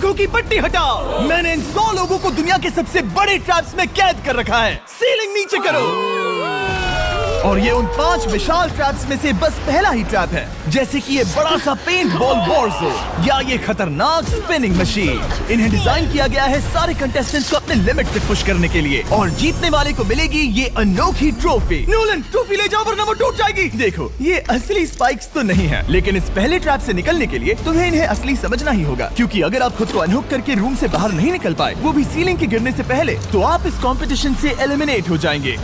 आंखों की पट्टी हटाओ। मैंने इन 100 लोगों को दुनिया के सबसे बड़े ट्रैप्स में कैद कर रखा है। सीलिंग नीचे करो। और ये उन 5 विशाल ट्रैप्स में से बस पहला ही ट्रैप है, जैसे कि ये बड़ा सा पेंट बॉल बोर्सो या ये खतरनाक स्पिनिंग मशीन। इन्हें डिजाइन किया गया है सारे कंटेस्टेंट्स को अपने लिमिट पे पुश करने के लिए, और जीतने वाले को मिलेगी ये अनोखी ट्रॉफी। नोलन, ट्रॉफी ले जाओ वरना वो टूट जाएगी। देखो, ये असली स्पाइक्स तो नहीं है, लेकिन इस पहले ट्रैप से निकलने के लिए तुम्हें इन्हें असली समझना ही होगा, क्योंकि अगर आप खुद को अनहुक करके रूम से बाहर नहीं निकल पाए, वो भी सीलिंग के गिरने से पहले, तो आप इस कॉम्पिटिशन से एलिमिनेट हो जाएंगे।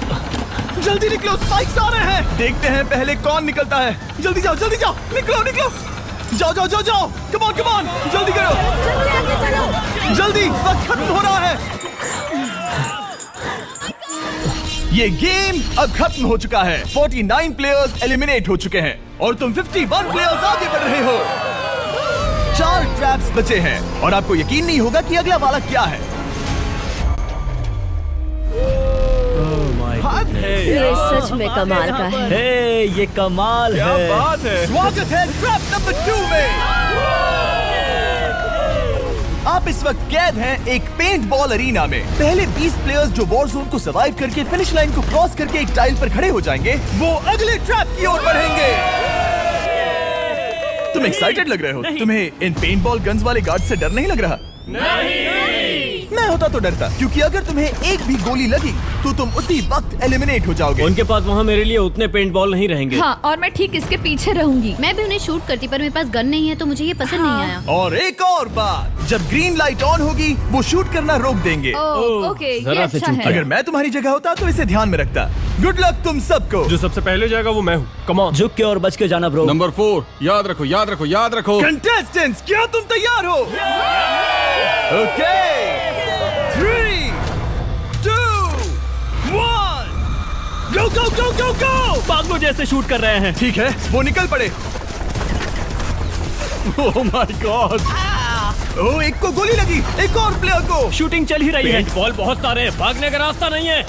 जल्दी निकलो, स्पाइक्स आ रहे हैं। देखते हैं पहले कौन निकलता है। जल्दी जाओ, जल्दी जाओ, निकलो निकलो, जाओ जाओ जाओ जाओ, कम ऑन कम ऑन, जल्दी करो, जल्दी, वक्त खत्म हो रहा है। ये गेम अब खत्म हो चुका है। 49 प्लेयर्स एलिमिनेट हो चुके हैं और तुम 51 प्लेयर्स आगे बढ़ रहे हो। 4 ट्रैप्स बचे हैं और आपको यकीन नहीं होगा कि अगला वाला क्या है। ये सच में कमाल का है। हे, ये कमाल है। क्या बात है। स्वागत है ट्रैप नंबर 2 में। आप इस वक्त कैद हैं एक पेंट बॉल अरीना में। पहले 20 प्लेयर्स जो वॉर जोन को सर्वाइव करके फिनिश लाइन को क्रॉस करके एक टाइल पर खड़े हो जाएंगे, वो अगले ट्रैप की ओर बढ़ेंगे। तुम एक्साइटेड लग रहे हो। तुम्हें इन पेंट बॉल गन्स वाले गार्ड से डर नहीं लग रहा? नहीं। मैं होता तो डरता, क्योंकि अगर तुम्हें एक भी गोली लगी तो तुम उसी वक्त एलिमिनेट हो जाओगे। उनके पास वहाँ मेरे लिए उतने पेंट बॉल नहीं रहेंगे। हाँ, और मैं ठीक इसके पीछे रहूंगी। मैं भी उन्हें शूट करती, पर मेरे पास गन नहीं है तो मुझे ये पसंद नहीं आया। और एक और बात, जब ग्रीन लाइट ऑन होगी वो शूट करना रोक देंगे। ओके, ये अच्छा है। अगर मैं तुम्हारी जगह होता तो इसे ध्यान में रखता। गुड लक तुम सबको। जो सबसे पहले जाएगा वो मैं हूँ। कम ऑन, झुक के और बच के जाना ब्रो। नंबर 4, याद रखो याद रखो याद रखो। कंटेस्टेंट्स, क्या तुम तैयार हो? ओके, 3, 2, 1, गो गो गो गो गो। पागलों जैसे शूट कर रहे हैं। ठीक है, वो निकल पड़े। ओह माय गॉड। ओह, एक को गोली लगी, एक और प्लेयर को। शूटिंग चल ही रही है। पेंट बॉल बहुत सारे हैं, भागने का रास्ता नहीं है।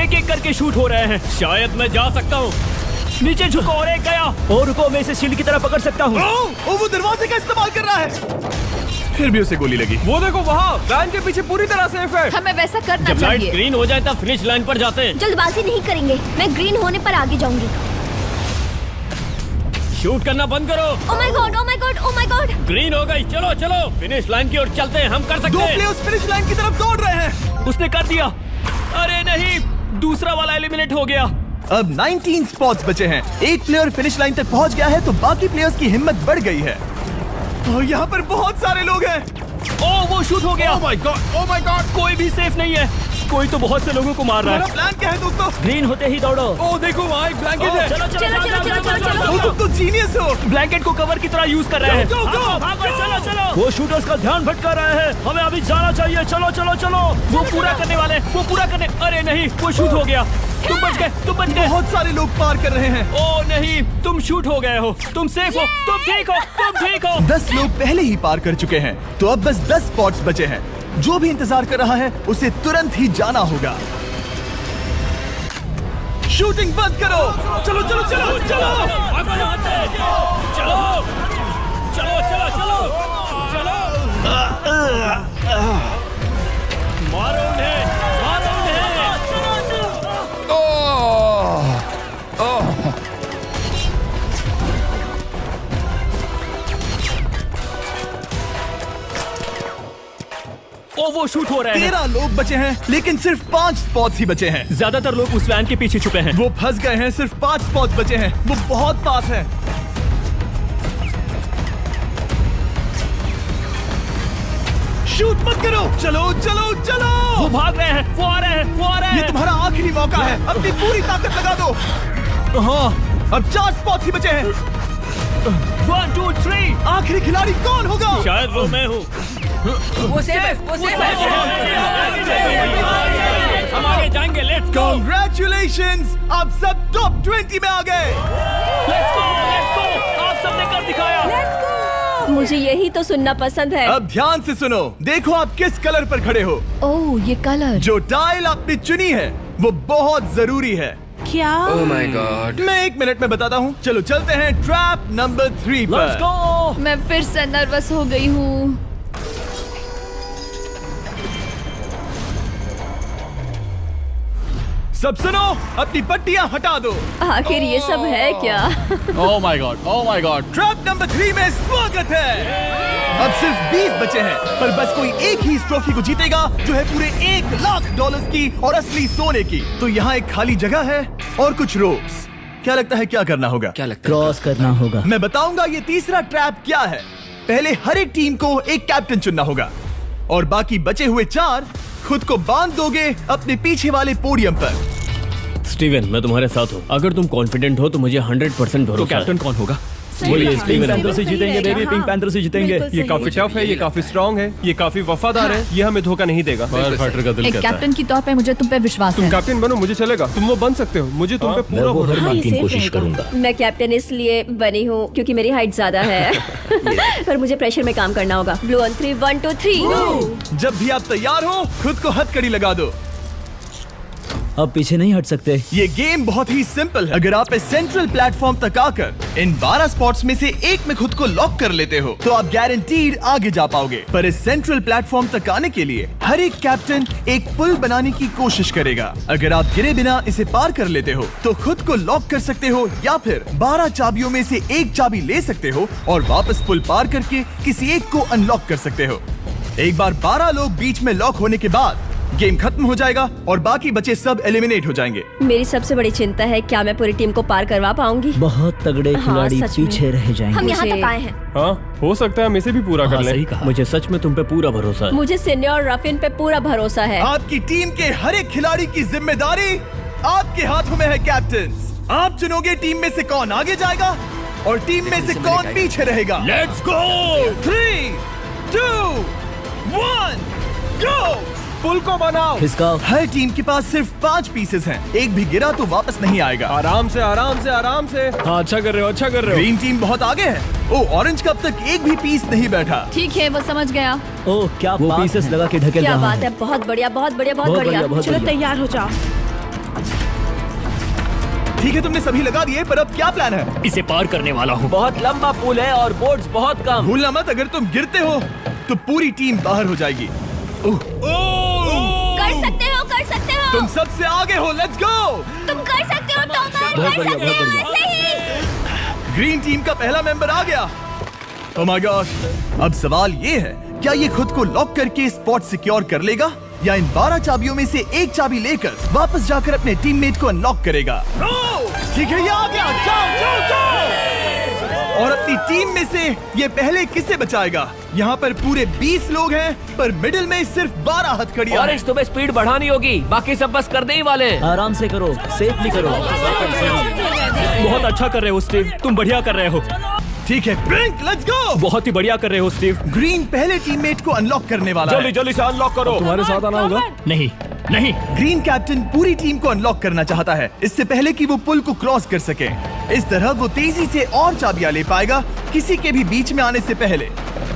एक एक करके शूट हो रहे हैं। शायद मैं जा सकता हूँ। नीचे झुको और एक गया। और रुको, मैं इसे शील्ड की तरह पकड़ सकता हूँ। ओह, वो दरवाजे का इस्तेमाल कर रहा है। फिर भी उसे गोली लगी। वो देखो वहाँ, लाइन के पीछे पूरी तरह सेफ है। हमें वैसा करना जब लाइट चाहिए। ग्रीन हो जाए तब फिनिश लाइन पर जाते हैं। जल्दबाजी नहीं करेंगे, मैं ग्रीन होने पर आगे जाऊंगी। शूट करना बंद करो। ओह my God, oh my God, oh my God. Green हो गई, चलो चलो फिनिश लाइन की ओर चलते हैं। हम कर सकते 2 हैं। प्लेयर्स फिनिश लाइन की तरफ दौड़ रहे हैं। उसने कर दिया। अरे नहीं, दूसरा वाला एलिमिनेट हो गया। अब 19 स्पॉट्स बचे हैं। एक प्लेयर फिनिश लाइन तक पहुंच गया है तो बाकी प्लेयर्स की हिम्मत बढ़ गई है। और यहाँ पर बहुत सारे लोग हैं। ओह, वो शूट हो गया। ओह my God, oh my God. कोई भी सेफ नहीं है। कोई तो बहुत से लोगों को मार रहा हमारा है। प्लान क्या है दोस्तों? ग्रीन होते ही दौड़ो। ओह देखो वहाँ एक ब्लैंकेट है। चलो चलो चलो चलो चलो चलो। वो तुम तो जीनियस हो। ब्लैंकेट को कवर की तरह यूज कर रहे हैं। go, go, भागो, भागो, चलो चलो। वो शूटर्स का ध्यान भटका रहे हैं। हमें अभी जाना चाहिए। चलो चलो चलो। वो पूरा करने वाले, वो पूरा करने। अरे नहीं, वो शूट हो गया। तुम बच गए, तुम बच गए। बहुत सारे लोग पार कर रहे हैं। ओह नहीं, तुम शूट हो गए हो। तुम सेफ हो, तुम ठीक हो, तुम ठीक हो। 10 लोग पहले ही पार कर चुके हैं, तो अब बस 10 स्पॉट्स बचे हैं। जो भी इंतजार कर रहा है उसे तुरंत ही जाना होगा। शूटिंग बंद करो। चलो चलो चलो चलो। भागो यहाँ से। चलो चलो चलो चलो चलो। मारो उन्हें, मारो उन्हें। ओ, वो शूट हो रहे हैं। 13 लोग बचे हैं, लेकिन सिर्फ 5 स्पॉट्स ही बचे हैं। ज्यादातर लोग उस वैन के पीछे छुपे हैं। वो फंस गए हैं। सिर्फ 5 स्पॉट्स बचे हैं। वो बहुत पास है। शूट मत करो। चलो चलो चलो। वो भाग रहे हैं, वो आ रहे हैं, वो आ रहे हैं। ये तुम्हारा आखिरी मौका है। अपनी पूरी ताकत लगा दो। हाँ, अब 4 स्पॉट्स ही बचे हैं। 1 2 3। आखिरी खिलाड़ी कौन होगा? शायद वो मैं हूँ। वो सेफ है, वो सेफ है। हम आगे जाएंगे। Let's go. Congratulations! आप सब टॉप 20 में आ गए। Let's go, let's go. आप सबने कर दिखाया। मुझे यही तो सुनना पसंद है। अब ध्यान से सुनो। देखो आप किस कलर पर खड़े हो। ओह, ये कलर। जो टाइल आपने चुनी है वो बहुत जरूरी है। क्या? ओह माय गॉड। मैं 1 मिनट में बताता हूँ। चलो चलते हैं ट्रैप नंबर 3 लेट्स पर। गो। मैं फिर से नर्वस हो गई हूँ। सब सुनो, अपनी पट्टियां हटा दो। आखिर ये सब है क्या? ओह माय गॉड। ट्रैप नंबर 3 में स्वागत है। अब सिर्फ 20 बचे हैं, पर बस कोई एक ही इस ट्रॉफी को जीतेगा जो है पूरे $1,00,000 की और असली सोने की। तो यहाँ एक खाली जगह है और कुछ रोप्स। क्या लगता है क्या करना होगा? क्या लगता है? क्रॉस करना होगा। मैं बताऊंगा ये तीसरा ट्रैप क्या है। पहले हर एक टीम को एक कैप्टन चुनना होगा और बाकी बचे हुए 4 खुद को बांध दोगे अपने पीछे वाले पोडियम पर। स्टीवन, मैं तुम्हारे साथ हूँ। अगर तुम कॉन्फिडेंट हो तो मुझे 100% भरोसा है। तो कैप्टन कौन होगा? बोलिए, पिंक पैंथर से जीतेंगे बेबी, पिंक पैंथर से जीतेंगे। ये काफी टफ है, ये काफी स्ट्रांग है, ये काफी वफादार है, ये हमें धोखा नहीं देगा। फाइटर का दिल एक कहता है। कैप्टन की तौर पे मुझे तुम पे विश्वास तुम है। कैप्टन बनो, मुझे चलेगा। तुम वो बन सकते हो, मुझे तुम पे पूरा भरोसा हाँ, है। ये की safe कोशिश रहेगा। करूंगा। मैं कैप्टन इसलिए बनी हूँ क्योंकि मेरी हाइट ज्यादा है। पर मुझे प्रेशर में काम करना होगा। Blue on 3, 1 2 3। जब भी आप तैयार हो खुद को हथकड़ी लगा दो। अब पीछे नहीं हट सकते। ये गेम बहुत ही सिंपल है। अगर आप इस सेंट्रल प्लेटफॉर्म तक आकर इन 12 स्पॉट्स में से एक में खुद को लॉक कर लेते हो तो आप गारंटीड आगे जा पाओगे। पर इस सेंट्रल प्लेटफॉर्म तक आने के लिए हर एक कैप्टन एक पुल बनाने की कोशिश करेगा। अगर आप गिरे बिना इसे पार कर लेते हो तो खुद को लॉक कर सकते हो या फिर 12 चाबियों में से एक चाबी ले सकते हो और वापस पुल पार करके किसी एक को अनलॉक कर सकते हो। एक बार 12 लोग बीच में लॉक होने के बाद गेम खत्म हो जाएगा और बाकी बचे सब एलिमिनेट हो जाएंगे। मेरी सबसे बड़ी चिंता है क्या मैं पूरी टीम को पार करवा पाऊंगी। बहुत तगड़े खिलाड़ी सच में। पीछे रह जाएंगे। हम यहाँ मुझे- तक आए हैं। हाँ, हो सकता है हम इसे भी पूरा कर लें। सही कहा। मुझे सच में तुम पे पूरा भरोसा है। मुझे सीनियर रफिन पे पूरा भरोसा है। आपकी टीम के हर एक खिलाड़ी की जिम्मेदारी आपके हाथों में है कैप्टन। आप चुनोगे टीम में से कौन आगे जाएगा और टीम में से कौन पीछे रहेगा। Let's go. 3 2 1 गो। पुल को बनाओ। खिसकाओ। हर टीम के पास सिर्फ 5 पीसेस हैं। एक भी गिरा तो वापस नहीं आएगा। आराम से, आराम से, आराम से। हाँ, अच्छा कर रहे हो, अच्छा कर रहे ग्रीन टीम बहुत आगे है। ओ, ऑरेंज का अब तक एक भी पीस नहीं बैठा। ठीक है, वो समझ गया। हो। ओह, क्या वो पीसेस लगा के ढकेल क्या रहा बात है, बहुत बढ़िया, बहुत बढ़िया, बहुत बहुत बढ़िया। बढ़िया, बहुत चलो बढ़िया। तैयार हो जाओ। ठीक है, तुमने सभी लगा दिए, पर अब क्या प्लान है? इसे पार करने वाला हूँ। बहुत लंबा पुल है और बोर्ड्स बहुत कम। भूलना मत, अगर तुम गिरते हो तो पूरी टीम बाहर हो जाएगी। कर सकते हो, कर सकते हो। तुम सबसे आगे हो। Let's go. तुम कर सकते हो टॉमर, बहुत कर बढ़िया, सकते बहुत हो बढ़िया। ऐसे ही। ग्रीन टीम का पहला मेंबर आ गया। ओह माय गॉड। अब सवाल ये है, क्या ये खुद को लॉक करके स्पॉट सिक्योर कर लेगा या इन 12 चाबियों में से एक चाबी लेकर वापस जाकर अपने टीममेट को अनलॉक करेगा? ठीक है, ये आ गया। जाओ जाओ जाओ। और अपनी टीम में से ये पहले किसे बचाएगा? यहाँ पर पूरे 20 लोग हैं, पर मिडिल में सिर्फ 12 हथकड़ियां हैं। तुम्हें स्पीड बढ़ानी होगी, बाकी सब बस करने ही वाले। आराम से करो, सेफली करो। बहुत अच्छा कर रहे हो स्टीव, तुम बढ़िया कर रहे हो। ठीक है, ब्लिंक, लेट्स गो। बहुत ही बढ़िया कर रहे हो स्टीव। ग्रीन पहले टीममेट को अनलॉक करने वाला है। जल्दी से अनलॉक करो। तुम्हारे साथ आना होगा। नहीं नहीं, ग्रीन कैप्टन पूरी टीम को अनलॉक करना चाहता है इससे पहले कि वो पुल को क्रॉस कर सके। इस तरह वो तेजी से और चाबियां ले पाएगा किसी के भी बीच में आने से पहले।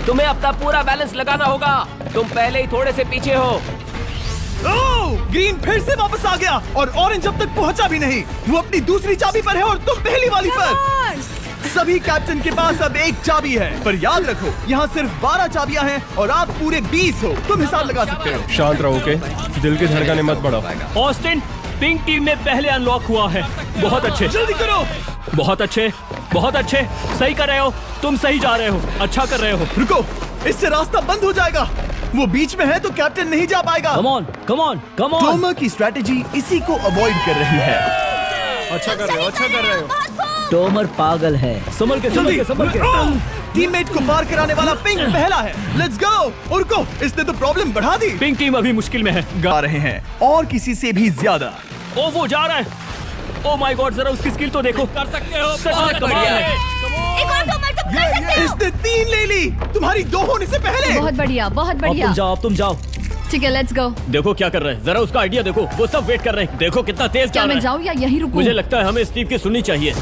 तुम्हें अपना पूरा बैलेंस लगाना होगा। तुम पहले ही थोड़े से पीछे हो। ओह, ग्रीन फिर से वापस आ गया और ऑरेंज अब तक पहुंचा भी नहीं। वो अपनी दूसरी चाबी पर है और तुम पहली वाली पर। सभी कैप्टन के पास अब एक चाबी है, पर याद रखो यहाँ सिर्फ 12 चाबियां हैं और आप पूरे 20 हो। तुम हिसाब लगा सकते हो। शांत रहो, ओके? दिल की धड़कनें मत बढ़ाओ। ऑस्टिन, पिंक टीम में पहले अनलॉक हुआ है। बहुत अच्छे, जल्दी करो। बहुत अच्छे, बहुत अच्छे। सही कर रहे हो, तुम सही जा रहे हो, अच्छा कर रहे हो। रुको, इससे रास्ता बंद हो जाएगा। वो बीच में है तो कैप्टन नहीं जा पाएगा। Come on, come on, come on. Tomar की स्ट्रेटेजी इसी को अवॉइड कर रही है। अच्छा कर रहे हो, अच्छा कर रहे हो। टोमर पागल है। संभल के, संभल के, संभल के। टीममेट को पार कराने वाला पिंक पहला है। Let's go. रुको, इसने तो प्रॉब्लम बढ़ा दी। पिंक टीम अभी मुश्किल में है। गा रहे हैं और किसी से भी ज्यादा। ओ, वो जा रहा है। ओ माय गॉड, जरा उसकी स्किल तो देखो। कर सकते हो, सच में कमाल है। एक और टॉमर, तुम कर सकते हो। इसने 3 ले ली, तुम्हारी 2 होने से पहले। बहुत बढ़िया, बहुत अब बढ़िया। तुम जाओ, अब तुम जाओ। ठीक है, लेट्स गो। देखो क्या कर रहे हैं, जरा उसका आइडिया देखो। वो सब वेट कर रहे हैं। देखो कितना तेज क्या जा रहा मैं है। जाऊँ या यहीं रुकूं? मुझे लगता है हमें स्टीव की सुननी चाहिए।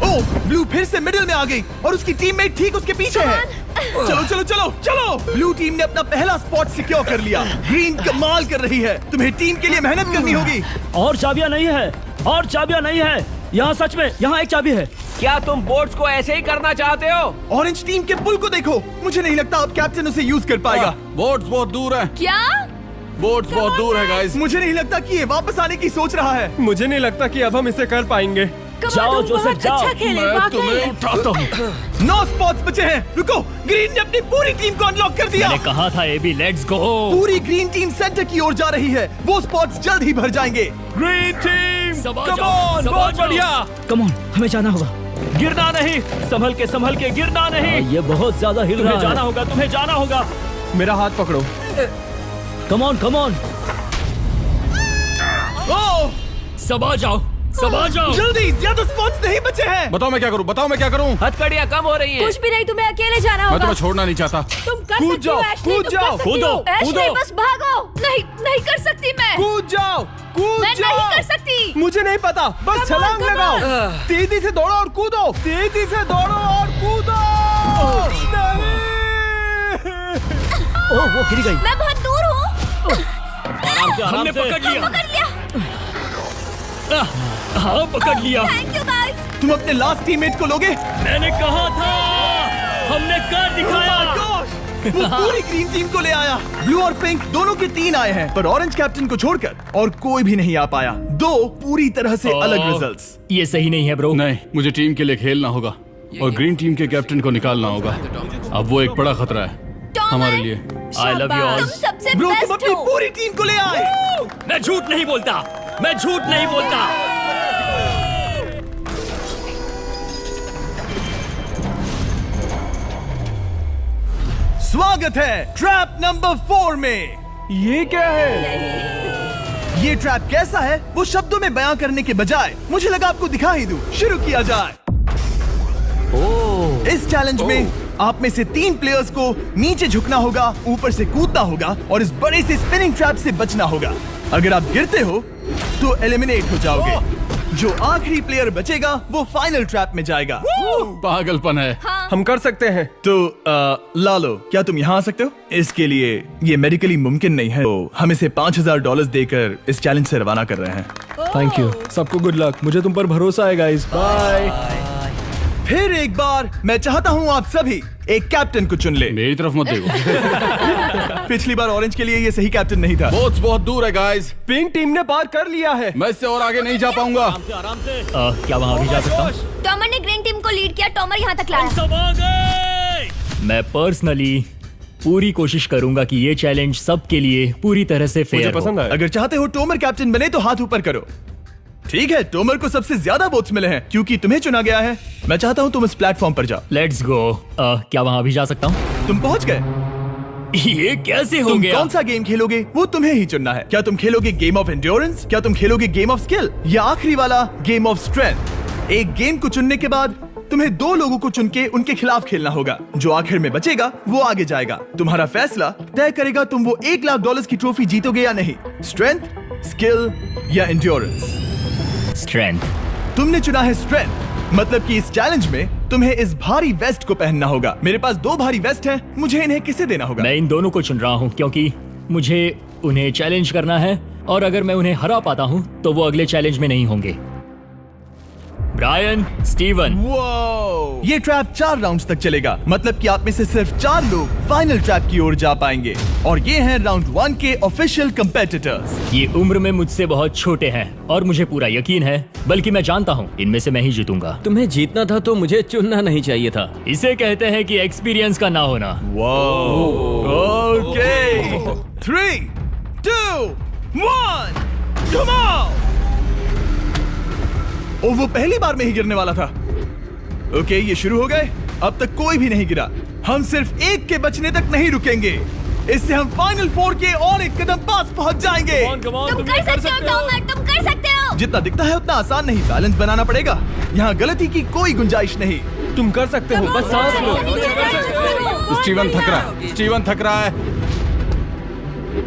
ओह, ब्लू फिर से मिडिल में आ गई और उसकी टीममेट ठीक उसके पीछे है। चलो चलो चलो चलो। ब्लू टीम ने अपना पहला स्पॉट सिक्योर कर लिया। ग्रीन कमाल कर रही है। तुम्हें टीम के लिए मेहनत करनी होगी। और चाबियां नहीं है, और चाबियां नहीं है। यहाँ सच में, यहाँ एक चाबी है। क्या तुम बोट्स को ऐसे ही करना चाहते हो? ऑरेंज टीम के पुल को देखो। मुझे नहीं लगता अब कैप्टन उसे यूज कर पाएगा। बोर्ड्स बहुत दूर है। क्या? बोट्स बहुत दूर है गाइस। मुझे नहीं लगता कि ये वापस आने की सोच रहा है। मुझे नहीं लगता कि अब हम इसे कर पाएंगे। जाओ जोसेफ जाओ। अच्छा खेले मैं तुम्हें उठाता हूँ। 9 स्पॉट्स बचे हैं। रुको, ग्रीन ने अपनी पूरी टीम को अनलॉक कर दिया। मैंने कहा था एबी, लेट्स गो। पूरी ग्रीन टीम सेंटर की ओर जा रही है। वो स्पॉट्स जल्द ही भर जाएंगे। ग्रीन टीम, सबा कम जाओ, ऑन, सबा बहुत जाओ। बढ़िया। कम ऑन, हमें जाना होगा। गिरना नहीं, संभल के गिरना नहीं। ये बहुत ज्यादा हिल रहा है। जाना होगा, तुम्हें जाना होगा। मेरा हाथ पकड़ो। कम ऑन। ओह, सबा जाओ। जल्दी, ज्यादा स्पॉट्स नहीं बचे हैं। बताओ मैं क्या करूँ? हथकड़ियाँ कम हो रही है। कुछ भी नहीं, तुम्हें अकेले जाना मैं होगा। तुम्हें छोड़ना नहीं चाहता। तुम कर कूद सकती हो, जाओ, एशली, कूद तुम जाओ, कर सकती कूदो, हो। एशली, कूदो। बस भागो। नहीं कर सकती मैं। कूद जाओ। मैं नहीं कर सकती। मुझे नहीं पता, बस छलांग come लगाओ। on। तेजी से दौड़ो और कूदो। ओह, वो गिर गई। मैं बहुत दूर हूँ। हमने पकड़ लिया। हाँ, पकड़ लिया। Thank you guys. तुम अपने लास्ट टीममेट को लोगे? मैंने कहा था, हमने कर दिखाया। वो पूरी ग्रीन टीम को ले आया। ब्लू और पिंक दोनों के 3 आए हैं, पर ऑरेंज कैप्टन को छोड़कर और कोई भी नहीं आ पाया। 2 पूरी तरह से अलग रिजल्ट्स। ये सही नहीं है ब्रो। नहीं, मुझे टीम के लिए खेलना होगा और ग्रीन टीम के कैप्टन को निकालना होगा। अब वो एक बड़ा खतरा है हमारे लिए। I love you all. तुम सबसे ब्रो, तुम बेस्ट अपनी हो। पूरी टीम को ले आए। मैं झूठ नहीं बोलता। स्वागत है ट्रैप नंबर 4 में। ये क्या है? ये ट्रैप कैसा है वो शब्दों में बयां करने के बजाय मुझे लगा आपको दिखा ही दूं। शुरू किया जाए। इस चैलेंज में आप में से 3 प्लेयर्स को नीचे झुकना होगा, ऊपर से कूदना होगा और इस बड़े से स्पिनिंग ट्रैप से बचना होगा। अगर आप गिरते हो तो एलिमिनेट हो जाओगे। जो आखिरी प्लेयर बचेगा वो फाइनल ट्रैप में जाएगा। पागलपन है। हम कर सकते हैं। तो लालो, क्या तुम यहाँ आ सकते हो? इसके लिए ये मेडिकली मुमकिन नहीं है, तो हम इसे $5000 देकर इस चैलेंज से रवाना कर रहे हैं। Thank you. सबको गुड लक। मुझे तुम पर भरोसा है गाइस। बाय। फिर एक बार मैं चाहता हूँ आप सभी एक कैप्टन को चुन ले। मेरी तरफ मत देखो। पिछली बार ऑरेंज के लिए ये सही कैप्टन नहीं था। बोट्स बहुत दूर है गाइस। पिंक टीम ने पार कर लिया है। मैं इससे और आगे नहीं जा पाऊंगा। आराम से। क्या वहाँ भी जा सकता हूँ? टॉमर ने ग्रीन टीम को लीड किया। टॉमर यहाँ तक लाया। सब आ गए। मैं पर्सनली पूरी कोशिश करूंगा कि ये चैलेंज सबके लिए पूरी तरह से मुझे फेयर पसंद हो। आया। अगर चाहते हो टोमर कैप्टन बने तो हाथ ऊपर करो। ठीक है, टोमर को सबसे ज्यादा वोट्स मिले हैं क्योंकि तुम्हें चुना गया है। मैं चाहता हूँ तुम इस प्लेटफॉर्म पर जाओ। Let's go. क्या वहाँ भी जा सकता हूँ? तुम पहुँच गए। ये कैसे हो तुम गया? कौन सा गेम खेलोगे वो तुम्हें ही चुनना है। क्या तुम खेलोगे गेम ऑफ एंड्योरेंस, क्या तुम खेलोगे गेम ऑफ स्किल, या आखिरी वाला गेम ऑफ स्ट्रेंथ? एक गेम को चुनने के बाद तुम्हें 2 लोगों को चुन के उनके खिलाफ खेलना होगा। जो आखिर में बचेगा वो आगे जाएगा। तुम्हारा फैसला तय करेगा तुम वो $1,00,000 की ट्रॉफी जीतोगे या नहीं। स्ट्रेंथ, स्किल या एंड्योरेंस। स्ट्रेंथ। तुमने चुना है स्ट्रेंथ, मतलब कि इस चैलेंज में तुम्हें इस भारी वेस्ट को पहनना होगा। मेरे पास 2 भारी वेस्ट हैं, मुझे इन्हें किसे देना होगा? मैं इन दोनों को चुन रहा हूँ क्योंकि मुझे उन्हें चैलेंज करना है और अगर मैं उन्हें हरा पाता हूँ तो वो अगले चैलेंज में नहीं होंगे। Brian, Steven. वो ये ट्रैप 4 राउंड्स तक चलेगा, मतलब कि आप में से सिर्फ 4 लोग फाइनल ट्रैप की ओर जा पाएंगे और ये हैं राउंड 1 के ऑफिशियल कंपेटिटर्स। ये उम्र में मुझसे बहुत छोटे हैं और मुझे पूरा यकीन है, बल्कि मैं जानता हूँ इनमें से मैं ही जीतूंगा। तुम्हें जीतना था तो मुझे चुनना नहीं चाहिए था। इसे कहते हैं कि एक्सपीरियंस का ना होना। Okay, 3, 2, 1, come on. ओ, वो पहली बार में ही गिरने वाला था। ओके, ये शुरू हो गए। अब तक कोई भी नहीं गिरा। हम सिर्फ एक के बचने तक नहीं रुकेंगे। इससे हम फाइनल 4 के और एक कदम पास पहुंच जाएंगे। तुम कर सकते हो टॉमर, तुम कर सकते हो। जितना दिखता है उतना आसान नहीं, बैलेंस बनाना पड़ेगा। यहाँ गलती की कोई गुंजाइश नहीं। तुम कर सकते हो, बस सांस लो। स्टीवन थक रहा है।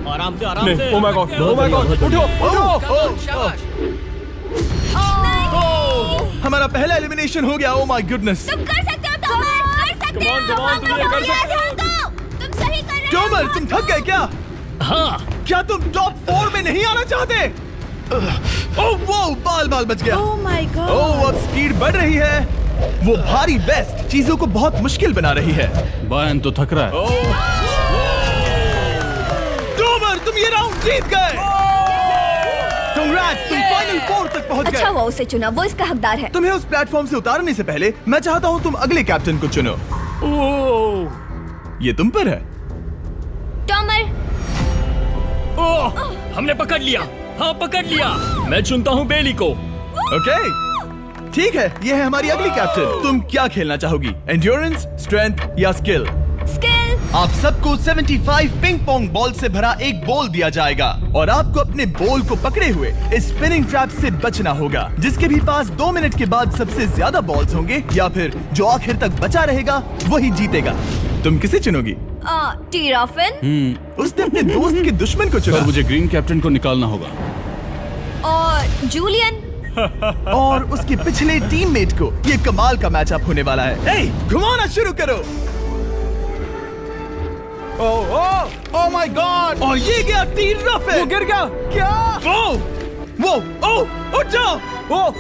आराम से। ओ माय गॉड, उठो। हमारा पहला एलिमिनेशन हो गया। Oh my goodness. तुम कर सकते हो टॉमर, कर सकते हो। तुम सही कर रहे हो। टॉमर, तुम थक गए क्या? हाँ। क्या तुम टॉप 4 में नहीं आना चाहते? ओह वो बाल बच गया। Oh my God. ओह, अब स्पीड बढ़ रही है। वो भारी वेस्ट चीजों को बहुत मुश्किल बना रही है। बायन तो थक रहा है। टॉमर, तुम ये राउंड जीत गए। Congrats, तुम फाइनल 4 तक पहुंच गए। अच्छा हुआ उसे चुना, वो इसका हकदार है। तुम्हें उस प्लेटफॉर्म से उतारने से पहले मैं चाहता हूँ तुम अगले कैप्टन को चुनो। ये तुम पर है। टॉमर। ओह, हमने पकड़ लिया। हाँ, पकड़ लिया। मैं चुनता हूँ बेली को। ओके, ठीक है, ये है हमारी अगली कैप्टन। तुम क्या खेलना चाहोगी, एंड्योरेंस, स्ट्रेंथ या स्किल? स्किल। आप सबको 75 पिंग पोंग बॉल से भरा एक बॉल दिया जाएगा और आपको अपने बॉल को पकड़े हुए इस स्पिनिंग ट्रैप से बचना होगा। जिसके भी पास 2 मिनट के बाद सबसे ज्यादा बॉल्स होंगे या फिर जो आखिर तक बचा रहेगा वही जीतेगा। तुम किसे चुनोगी? टीराफिन। उसने अपने दोस्त के दुश्मन को चुना। पर मुझे ग्रीन कैप्टन को निकालना होगा। और जूलियन। और उसके पिछले टीममेट को। ये कमाल का मैचअप होने वाला है। ए, घुमाना शुरू करो। ओह माय गॉड! और ये गया टीराफिन। वो गिर गया। क्या? वो उठ जाओ। ओह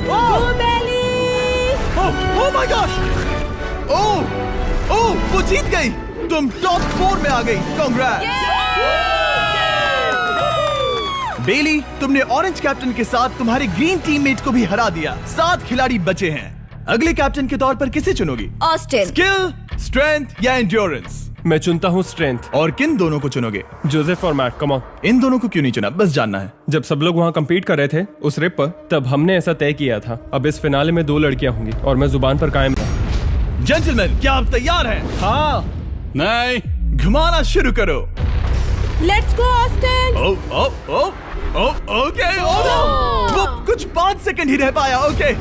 माय गॉड! ओह, वो जीत गई। तुम टॉप 4 में आ गई। कांग्रेट्स। बेली, तुमने ऑरेंज कैप्टन के साथ तुम्हारे ग्रीन टीममेट को भी हरा दिया। 7 खिलाड़ी बचे हैं। अगले कैप्टन के तौर पर किसे चुनोगी? ऑस्टिन। स्किल, स्ट्रेंथ या एंड्योरेंस? मैं चुनता हूँ स्ट्रेंथ। और किन दोनों को चुनोगे? जोसेफ और मैट, कम ऑन। इन दोनों को क्यों नहीं चुना, बस जानना है। जब सब लोग वहाँ कम्पीट कर रहे थे उस रिप पर, तब हमने ऐसा तय किया था। अब इस फिनाले में 2 लड़कियां होंगी और मैं जुबान पर कायम था। जेंटलमैन, क्या आप तैयार हैं? हाँ। नहीं। घुमाना शुरू करो। Let's go Austin. ओके। वो कुछ 5 सेकंड ही रह पाया। ओके,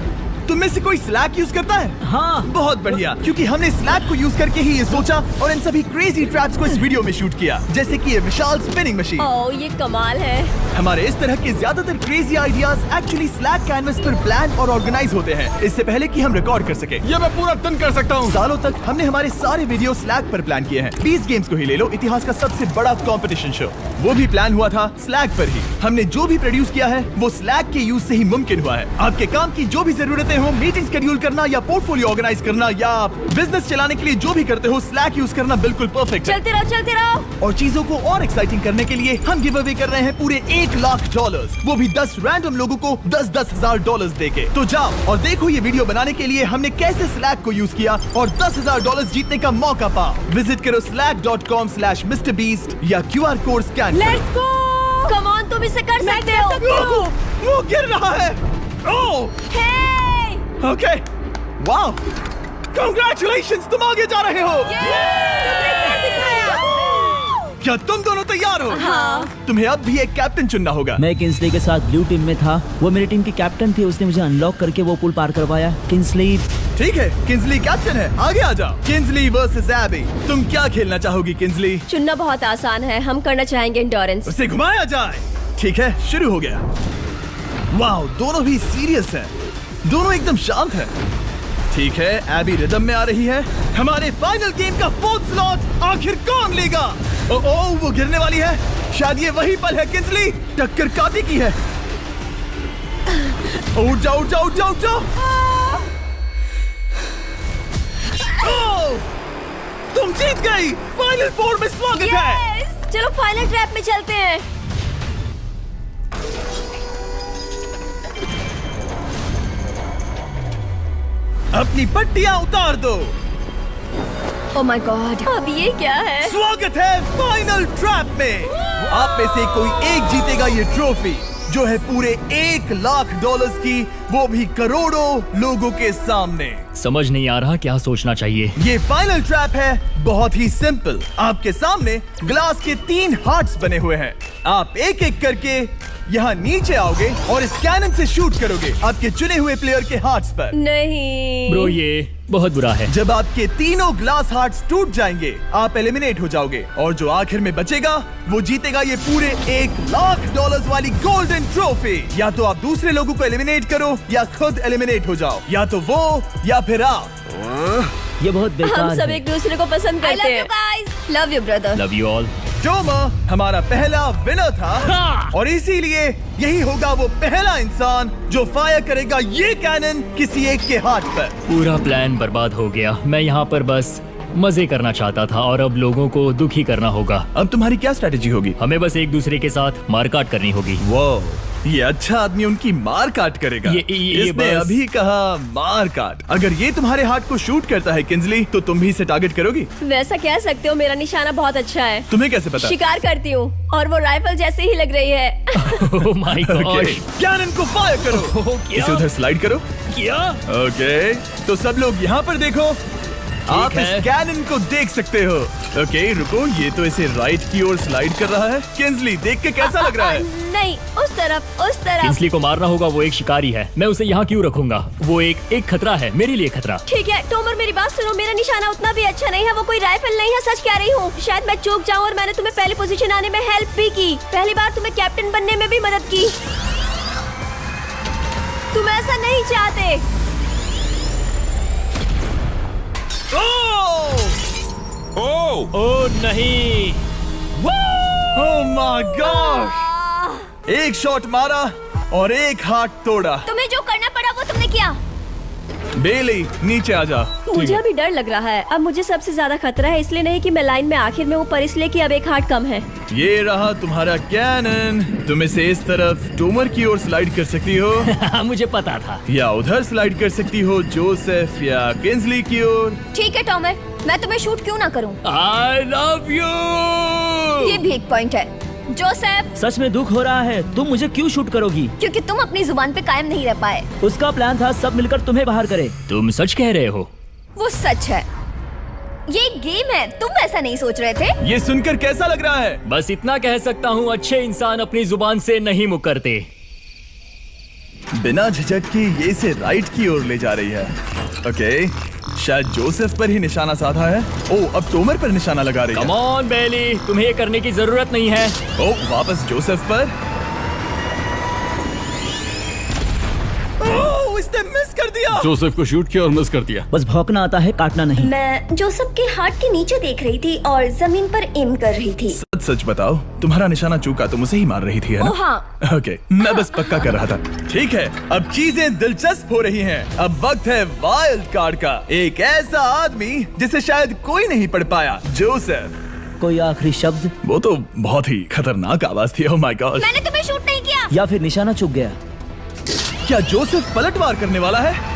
तुम में से कोई स्लैक यूज करता है? हाँ। बहुत बढ़िया, क्योंकि हमने स्लैक को यूज करके ही ये सोचा और इन सभी क्रेजी ट्रैप्स को इस वीडियो में शूट किया, जैसे कि ये विशाल स्पिनिंग मशीन। ओह, ये कमाल है। हमारे इस तरह के ज्यादातर crazy ideas actually slack canvas पर प्लान और ऑर्गेनाइज होते हैं इससे पहले कि हम रिकॉर्ड कर सके। ये मैं पूरा दिन कर सकता हूँ। सालों तक हमने हमारे सारे वीडियो स्लैक पर प्लान किए हैं। 20 गेम्स को ही ले लो, इतिहास का सबसे बड़ा कंपटीशन शो, वो भी प्लान हुआ था स्लैक पर ही। हमने जो भी प्रोड्यूस किया है वो स्लैक के यूज से ही मुमकिन हुआ है। आपके काम की जो भी जरूरतें हो, मीटिंग शेड्यूल करना या पोर्टफोलियो ऑर्गेनाइज करना या बिजनेस चलाने के लिए जो भी करते हो, स्लैक यूज करना बिल्कुल परफेक्ट है। चलते रहो। और चीजों को और एक्साइटिंग करने के लिए हम गिव अवे कर रहे हैं पूरे $1 लाख, वो भी 10 रैंडम लोगों को $10,000 $10,000 देके। तो जाओ और देखो ये वीडियो बनाने के लिए हमने कैसे स्लैक को यूज किया और $10,000 जीतने का मौका पाओ। विजिट करो slack.com/MrBeast या QR code scan. Let's go. Come on, तुम इसे कर सकते हो। वो गिर रहा है। ओह, ओके, वाओ, कांग्रेचुलेशंस, तुम आगे जा रहे हो। क्या तुम दोनों तैयार हो? हाँ। तुम्हें अब भी एक कैप्टन चुनना होगा। मैं किंग्सली के साथ ब्लू टीम में था। वो मेरी टीम की कैप्टन थी, उसने मुझे अनलॉक करके वो पुल पार करवाया। किंग्सली। ठीक है, किंग्सली कैप्टन है, आगे आ जाओ। किंग्सली वर्सेस एबी, तुम क्या खेलना चाहोगी किंग्सली? चुनना बहुत आसान है, हम करना चाहेंगे एंड्योरेंस। उसे घुमाया जाए। ठीक है, शुरू हो गया। वाओ, दोनों भी सीरियस हैं, दोनों एकदम शांत हैं। ठीक है, एबी रिदम में आ रही है। हमारे फाइनल गेम का 4th स्लॉट आखिर कौन लेगा? ओह, वो गिरने वाली है। शायद ये वही पल है किंग्सली, टक्कर काटी की है। उठ जाओ, उठ जाओ, उठ जाओ, उठ जाओ। ओह, तुम जीत गई। फाइनल 4 में स्वागत है। चलो फाइनल ट्रैप में चलते हैं। अपनी पट्टियां उतार दो। ओह माय गॉड, अब ये क्या है? स्वागत है फाइनल ट्रैप में। आप में से कोई एक जीतेगा ये ट्रॉफी, जो है पूरे $1 लाख की, वो भी करोड़ों लोगों के सामने। समझ नहीं आ रहा क्या सोचना चाहिए। ये फाइनल ट्रैप है, बहुत ही सिंपल। आपके सामने ग्लास के 3 हार्ट्स बने हुए हैं। आप एक एक करके यहाँ नीचे आओगे और इस कैनन से शूट करोगे आपके चुने हुए प्लेयर के हार्ट्स पर। नहीं ब्रो, ये बहुत बुरा है। जब आपके तीनों ग्लास हार्ट्स टूट जाएंगे, आप एलिमिनेट हो जाओगे और जो आखिर में बचेगा वो जीतेगा ये पूरे $1 लाख वाली गोल्डन ट्रॉफी। या तो आप दूसरे लोगों को एलिमिनेट करो या खुद एलिमिनेट हो जाओ, या तो वो या फिर आप। ये बहुत बेकार हम सब है। एक दूसरे को पसंद करते हैं। Love you brother. Love you all. Tomer हमारा पहला विनर था और इसीलिए यही होगा वो पहला इंसान जो फायर करेगा ये कैनन किसी एक के हाथ पर। पूरा प्लान बर्बाद हो गया। मैं यहाँ पर बस मजे करना चाहता था और अब लोगों को दुखी करना होगा। अब तुम्हारी क्या स्ट्रेटेजी होगी? हमें बस एक दूसरे के साथ मारकाट करनी होगी। वो ये अच्छा आदमी उनकी मार काट करेगा। इसने बस- अभी कहा मार काट। अगर ये तुम्हारे हार्ट को शूट करता है किंजली, तो तुम भी इसे टारगेट करोगी? वैसा कह सकते हो, मेरा निशाना बहुत अच्छा है। तुम्हें कैसे पता? शिकार करती हूँ और वो राइफल जैसे ही लग रही है। ओह माय गॉड। कैनन को फायर करो। इसे उधर स्लाइड करो। क्या? ओके, तो सब लोग यहाँ पर देखो। आप इस है। कैनन को देख सकते हो। ओके, रुको, ये तो इसे राइट की ओर स्लाइड कर रहा है। किंजली, देख के कैसा लग रहा है? नहीं, उस तरफ, उस तरफ। किंसली को मारना होगा, वो एक शिकारी है। मैं उसे यहाँ क्यों रखूंगा? वो एक खतरा है, मेरे लिए खतरा। ठीक है टोमर, मेरी बात सुनो, मेरा निशाना उतना भी अच्छा नहीं है, वो कोई राइफल नहीं है, सच कह रही हूँ। शायद मैं चूक जाऊँ और मैंने तुम्हें पहली पोजीशन आने में हेल्प भी की, पहली बार तुम्हें कैप्टन बनने में भी मदद की। तुम ऐसा नहीं चाहते। ओह नहीं। ओह माय गॉड! एक शॉट मारा और एक हाथ तोड़ा। तुम्हें जो करना पड़ा वो तुमने किया। बेली, नीचे आ जा। मुझे अभी डर लग रहा है। अब मुझे सबसे ज्यादा खतरा है, इसलिए नहीं कि मैं लाइन में आखिर में हूँ, पर इसलिए कि अब एक हार्ट कम है। ये रहा तुम्हारा कैनन। तुम इसे इस तरफ टोमर की ओर स्लाइड कर सकती हो मुझे पता था। या उधर स्लाइड कर सकती हो जोसेफ या किंजली की ओर। ठीक है टॉमर, मैं तुम्हें शूट क्यों ना करूं? I love you. ये भी एक पॉइंट है। जोसेफ, सच में दुख हो रहा है। तुम मुझे क्यों शूट करोगी? क्योंकि तुम अपनी जुबान पे कायम नहीं रह पाए। उसका प्लान था सब मिलकर तुम्हें बाहर करे। तुम सच कह रहे हो? वो सच है। ये एक गेम है, तुम ऐसा नहीं सोच रहे थे? ये सुनकर कैसा लग रहा है? बस इतना कह सकता हूँ, अच्छे इंसान अपनी जुबान से नहीं मुकरते। बिना झिझक की ये इसे राइट की ओर ले जा रही है। ओके, शायद जोसेफ पर ही निशाना साधा है। ओह, अब टोमर पर निशाना लगा रही है। कम ऑन बेली, तुम्हें ये करने की जरूरत नहीं है। ओह, वापस जोसेफ पर। ओह, इसने मिस कर दिया। जोसेफ को शूट किया और मिस कर दिया। बस भौंकना आता है, काटना नहीं। मैं जोसेफ के हार्ट के नीचे देख रही थी और जमीन पर एम कर रही थी। सच सच बताओ, तुम्हारा निशाना चूका, तुम उसे ही मार रही थी, है ना? ओह हाँ। ओके, मैं बस पक्का कर रहा था। ठीक है, अब चीजें दिलचस्प हो रही हैं। अब वक्त है वाइल्ड कार्ड का। एक ऐसा आदमी जिसे शायद कोई नहीं पढ़ पाया, जोसेफ। कोई आखिरी शब्द? वो तो बहुत ही खतरनाक आवाज थी। ओह माय गॉड! मैंने तुम्हें शूट नहीं किया। या फिर निशाना चूक गया? क्या जोसेफ पलटवार करने वाला है?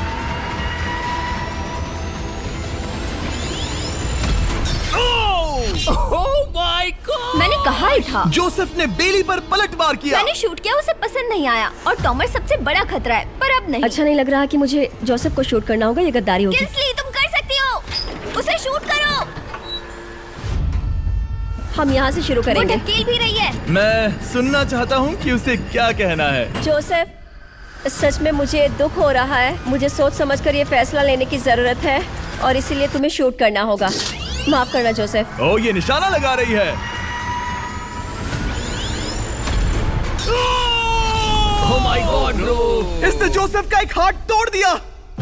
मैंने कहा ही था। जोसेफ ने बेली पर पलटवार किया। मैंने शूट किया, उसे पसंद नहीं आया और टॉमर सबसे बड़ा खतरा है, पर अब नहीं। अच्छा नहीं लग रहा कि मुझे जोसेफ को शूट करना होगा, ये गद्दारी होगी। किंसली, तुम कर सकती हो, उसे शूट करो। हम यहाँ से शुरू वो करेंगे। ढकेल भी रही है। मैं सुनना चाहता हूँ कि उसे क्या कहना है। जोसेफ, सच में मुझे दुख हो रहा है। मुझे सोच समझकर ये फैसला लेने की जरूरत है और इसीलिए तुम्हें शूट करना होगा। माफ करना जोसेफ। ओह, ये निशाना लगा रही है। ओह माय गॉड ब्रो, इसने जोसेफ का एक हाथ तोड़ दिया।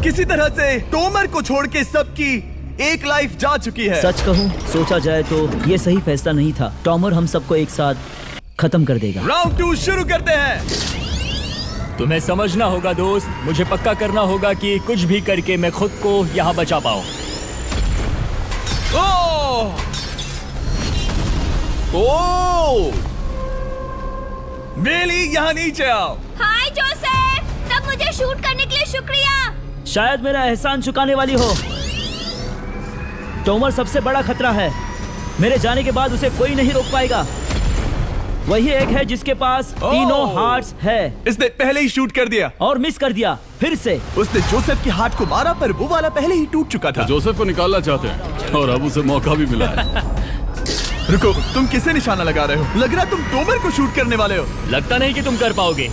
किसी तरह से टोमर को छोड़ के सबकी एक लाइफ जा चुकी है। सच कहूँ, सोचा जाए तो ये सही फैसला नहीं था। टॉमर हम सबको एक साथ खत्म कर देगा। राउंड 2 शुरू करते हैं। तुम्हें समझना होगा दोस्त, मुझे पक्का करना होगा कि कुछ भी करके मैं खुद को यहाँ बचा पाऊँ। ओह! ओह! बेली, यहाँ नीचे आओ। हाय जोसेफ, तब मुझे शूट करने के लिए शुक्रिया। शायद मेरा एहसान चुकाने वाली हो। टोमर सबसे बड़ा खतरा है। मेरे जाने के बाद उसे कोई नहीं रोक पाएगा। वही एक है जिसके पास तीनों हार्ट्स है। इसने पहले ही शूट कर दिया और मिस कर दिया फिर से। उसने जोसेफ के हाथ को मारा, पर वो वाला पहले ही टूट चुका था। जोसेफ को निकालना चाहते हैं और अब उसे मौका भी मिला है। रुको, तुम किसे निशाना लगा रहे हो? लग रहा तुम टोमर को शूट करने वाले हो। लगता नहीं कि तुम कर पाओगे।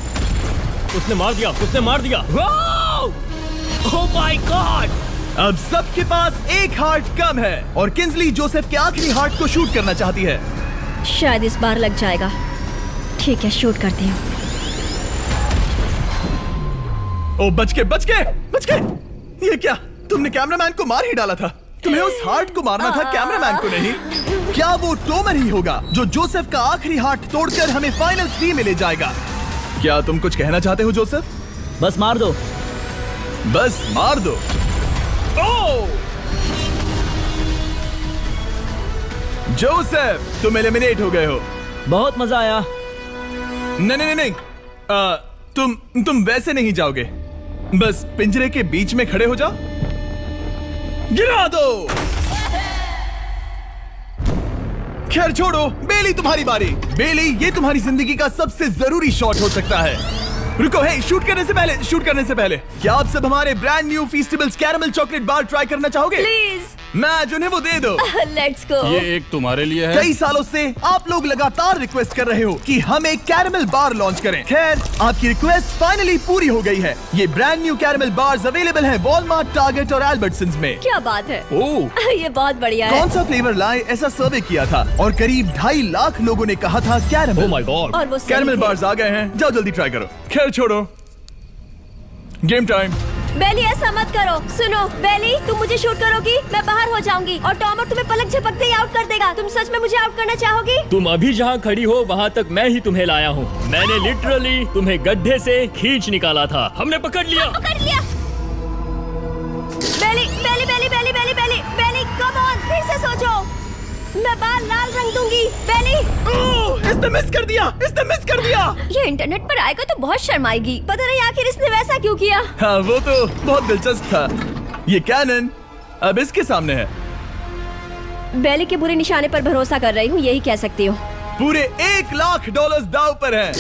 उसने मार दिया, उसने मार दिया। Oh my God! अब सबके पास एक हार्ट कम है और किंजली जोसेफ के आखिरी हार्ट को शूट करना चाहती है। शायद इस बार लग जाएगा। ठीक है, शूट करती हूँ। ओ, बच के! ये क्या? तुमने कैमरामैन को मार ही डाला था। तुम्हें उस हार्ट को मारना था, कैमरामैन को नहीं। क्या वो टोमर ही होगा जो जोसेफ का आखिरी हार्ट तोड़कर हमें फाइनल 3 में ले जाएगा? क्या तुम कुछ कहना चाहते हो जोसेफ? बस मार दो। बस मार दो। ओह! जोसेफ, तुम एलिमिनेट हो गए हो। बहुत मजा आया। नहीं नहीं नहीं, तुम वैसे नहीं जाओगे। बस पिंजरे के बीच में खड़े हो जाओ। गिरा दो। खैर छोड़ो, बेली तुम्हारी बारी। बेली, ये तुम्हारी जिंदगी का सबसे जरूरी शॉट हो सकता है। रुको, हे, शूट करने से पहले क्या आप सब हमारे brand new Feastables caramel chocolate bar try करना चाहोगे? प्लीज। मैं उन्हें वो दे दो। Let's go. ये एक तुम्हारे लिए है। कई सालों से आप लोग लगातार रिक्वेस्ट कर रहे हो कि हम एक कैरेमल बार लॉन्च करें। खैर, आपकी रिक्वेस्ट फाइनली पूरी हो गई है। ये brand new caramel bars available हैं वॉलमार्ट, टारगेट और अल्बर्टसन्स में। क्या बात है। ओह, ये बहुत बढ़िया है। कौन सा फ्लेवर लाए, ऐसा सर्वे किया था और करीब 2.5 लाख लोगों ने कहा था कैरेमल। Oh my God. और वो सही कैरेमल थे। बार्स आ गए हैं, जाओ जल्दी ट्राई करो। खैर छोड़ो, गेम टाइम। बेली, ऐसा मत करो। सुनो बेली, तुम मुझे शूट करोगी, मैं बाहर हो जाऊंगी और टॉमर तुम्हें पलक झपकते ही आउट कर देगा। तुम सच में मुझे आउट करना चाहोगी? तुम अभी जहाँ खड़ी हो वहाँ तक मैं ही तुम्हें लाया हूँ। मैंने लिटरली तुम्हें गड्ढे से खींच निकाला था। हमने पकड़ लिया। पकड़ लिया। बेली बेली बेली बेली बेली बेली बेली, कम ऑन, फिर से सोचो। मैं बाल लाल रंग दूंगी। बेली, इसने मिस कर दिया। ये इंटरनेट पर आएगा तो बहुत शर्माएगी। पता नहीं आखिर इसने वैसा क्यों किया। हाँ, वो तो बहुत दिलचस्प था। ये कैनन अब इसके सामने है। बेली के बुरे निशाने पर भरोसा कर रही हूँ, यही कह सकती हूँ। पूरे $1 लाख दाव पर है।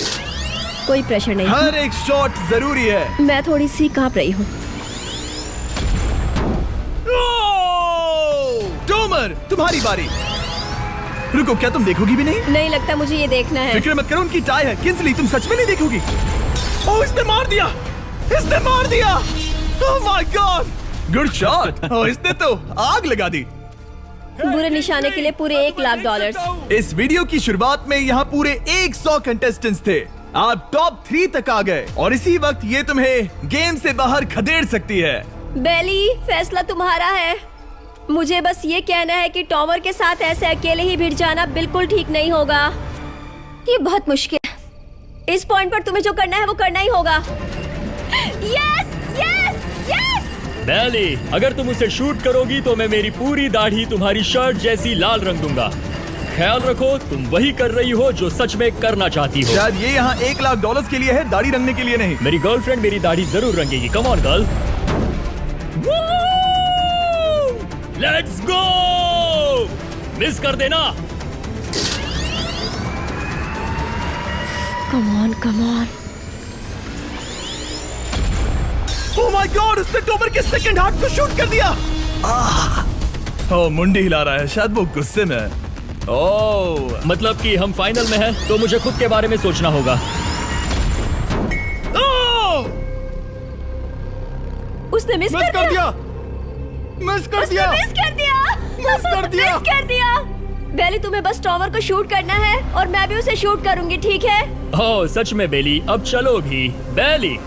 कोई प्रेशर नहीं। हर एक शॉट जरूरी है। मैं थोड़ी सी कांप रही हूँ। टॉमर, तुम्हारी बारी। रुको, क्या तुम देखोगी भी नहीं? नहीं लगता मुझे ये देखना है। फिक्र मत करो, उनकी टाई है। किंसली, तुम सच में नहीं देखोगी? ओह, इसने मार दिया। Oh my God, good shot. Oh, इसने तो आग लगा दी। बुरे निशाने के लिए पूरे $1 लाख। इस वीडियो की शुरुआत में यहाँ पूरे 100 कंटेस्टेंट्स थे। आप टॉप 3 तक आ गए और इसी वक्त ये तुम्हें गेम से बाहर खदेड़ सकती है। बेली, फैसला तुम्हारा है। मुझे बस ये कहना है कि टॉमर के साथ ऐसे अकेले ही भिड़ जाना बिल्कुल ठीक नहीं होगा। ये बहुत मुश्किल है। इस पॉइंट पर तुम्हें जो करना है वो करना ही होगा। Yes yes yes. बेली, अगर तुम उसे शूट करोगी तो मैं मेरी पूरी दाढ़ी तुम्हारी शर्ट जैसी लाल रंग दूंगा। ख्याल रखो, तुम वही कर रही हो जो सच में करना चाहती हो। शायद ये यहाँ $1 लाख के लिए है, दाढ़ी रंगने के लिए नहीं। मेरी गर्लफ्रेंड मेरी दाढ़ी जरूर रंगेगी। Come on girl, let's go. Miss कर देना। Come on come on. Oh my God, उसने टॉमर के सेकंड हार्ट को शूट कर दिया। ओह, मुंडी हिला रहा है, शायद वो गुस्से में है। ओह, मतलब कि हम फाइनल में हैं, तो मुझे खुद के बारे में सोचना होगा। उसने मिस कर दिया। मिस कर दिया। बेली, तुम्हें बस टॉमर को शूट करना है और मैं भी उसे शूट करूंगी, ठीक है? ओह सच में बेली, अब चलो भी। बेली,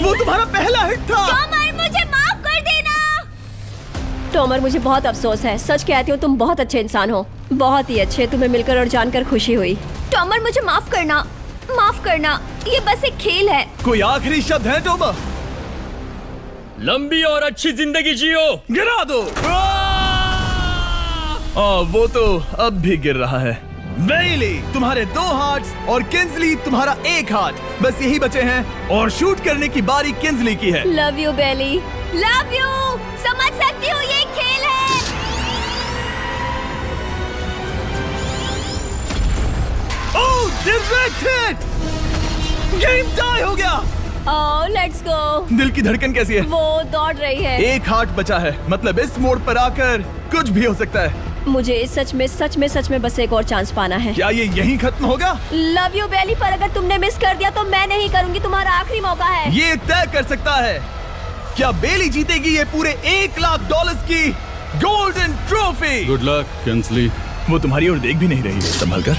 वो तुम्हारा पहला हिट था। टॉमर, मुझे माफ कर देना। टॉमर, मुझे बहुत अफसोस है। सच कहती हूँ, तुम बहुत अच्छे इंसान हो, बहुत ही अच्छे। तुम्हें मिलकर और जानकर खुशी हुई। टॉमर, मुझे माफ करना, माफ करना। ये बस एक खेल है। कोई आखिरी शब्द है टॉमर? लंबी और अच्छी जिंदगी जियो। गिरा दो। वो तो अब भी गिर रहा है। बेली, तुम्हारे 2 हार्ट्स और किंसली तुम्हारा 1 हार्ट। बस यही बचे हैं और शूट करने की बारी किंसली की है। Love you Bailey. Love you. समझ सकती हूँ, ये खेल है। Oh, direct hit. Game tie हो गया। Oh, let's go. दिल की धड़कन कैसी है? वो दौड़ रही है। 1 हार्ट बचा है, मतलब इस मोड़ पर आकर कुछ भी हो सकता है। मुझे सच में बस एक और चांस पाना है। क्या ये यहीं खत्म होगा? लव यू बेली, पर अगर तुमने मिस कर दिया तो मैं नहीं करूंगी। तुम्हारा आखिरी मौका है। ये तय कर सकता है क्या बेली जीतेगी ये पूरे $1 लाख की golden trophy. Good luck Kinsley. वो तुम्हारी ओर देख भी नहीं रही है, संभल कर।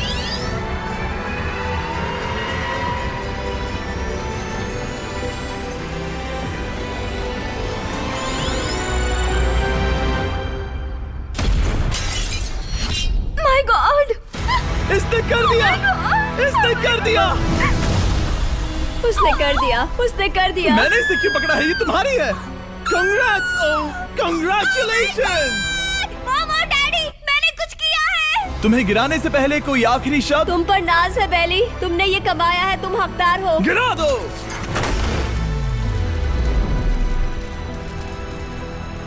माय गॉड, इसने कर दिया। इसने कर दिया। उसने कर दिया, उसने कर दिया। मैंने इसे क्यों पकड़ा है? ये तुम्हारी है। Congrats! Oh, congratulations! मॉम और डैडी, मैंने कुछ किया है। तुम्हें गिराने से पहले कोई आखिरी शब्द? तुम पर नाज है बेली, तुमने ये कमाया है, तुम हकदार हो। गिरा दो।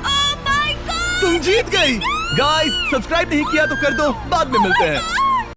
Oh my God! तुम जीत गई। गाइस, सब्सक्राइब नहीं किया तो कर दो, बाद में मिलते हैं।